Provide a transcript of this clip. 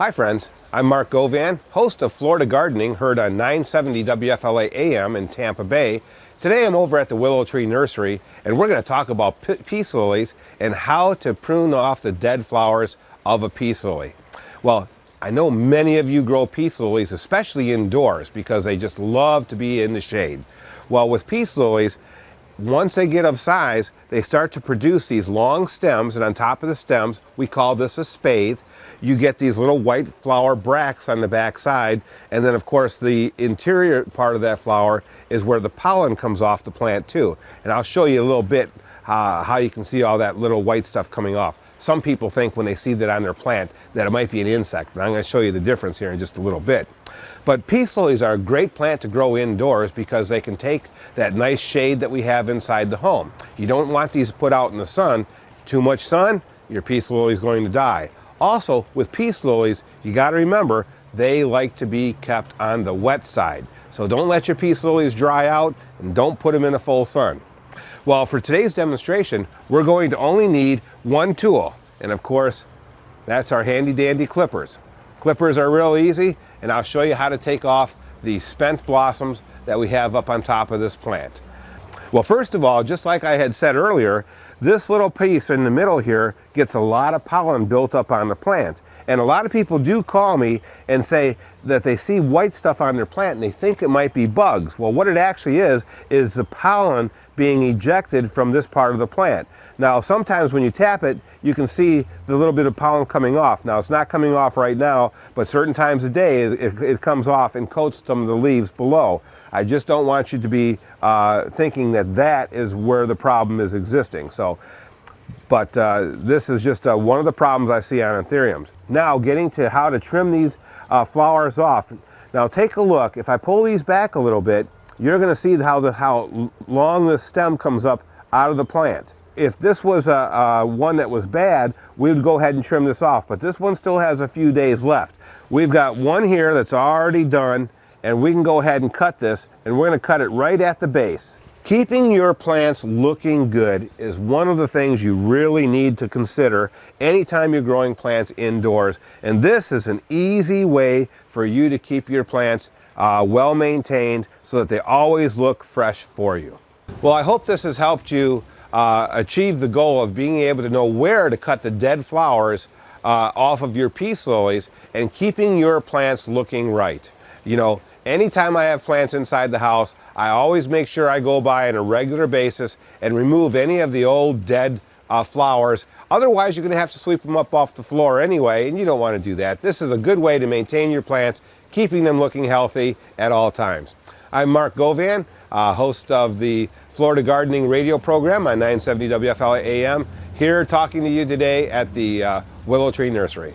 Hi friends, I'm Mark Govan, host of Florida Gardening, heard on 970 WFLA AM in Tampa Bay. Today I'm over at the Willow Tree Nursery and we're going to talk about peace lilies and how to prune off the dead flowers of a peace lily. Well, I know many of you grow peace lilies, especially indoors, because they just love to be in the shade. Well, with peace lilies, once they get of size, they start to produce these long stems, and on top of the stems, we call this a spathe. You get these little white flower bracts on the back side, and then of course the interior part of that flower is where the pollen comes off the plant too. And I'll show you a little bit how you can see all that little white stuff coming off. Some people think when they see that on their plant that it might be an insect, but I'm going to show you the difference here in just a little bit. But peace lilies are a great plant to grow indoors because they can take that nice shade that we have inside the home. You don't want these put out in the sun. Too much sun, your peace lily is going to die. Also, with peace lilies, you got to remember they like to be kept on the wet side. So don't let your peace lilies dry out and don't put them in the full sun. Well, for today's demonstration, we're going to only need one tool. And of course, that's our handy dandy clippers. Clippers are real easy, and I'll show you how to take off the spent blossoms that we have up on top of this plant. Well, first of all, just like I had said earlier, this little piece in the middle here gets a lot of pollen built up on the plant. And a lot of people do call me and say that they see white stuff on their plant and they think it might be bugs. Well, what it actually is the pollen being ejected from this part of the plant. Now, sometimes when you tap it, you can see the little bit of pollen coming off. Now, it's not coming off right now, but certain times of day, it comes off and coats some of the leaves below. I just don't want you to be thinking that that is where the problem is existing. So, but this is just one of the problems I see on anthuriums. Now, getting to how to trim these flowers off. Now, take a look. If I pull these back a little bit, you're going to see how long this stem comes up out of the plant. If this was one that was bad, we would go ahead and trim this off, but this one still has a few days left. We've got one here that's already done, and we can go ahead and cut this, and we're going to cut it right at the base. Keeping your plants looking good is one of the things you really need to consider anytime you're growing plants indoors, and this is an easy way for you to keep your plants well maintained so that they always look fresh for you. Well, I hope this has helped you achieve the goal of being able to know where to cut the dead flowers off of your peace lilies and keeping your plants looking right. You know, anytime I have plants inside the house, I always make sure I go by on a regular basis and remove any of the old dead flowers. Otherwise, you're going to have to sweep them up off the floor anyway, and you don't want to do that. This is a good way to maintain your plants, keeping them looking healthy at all times. I'm Mark Govan, host of the Florida Gardening radio program on 970 WFLA AM, here talking to you today at the Willow Tree Nursery.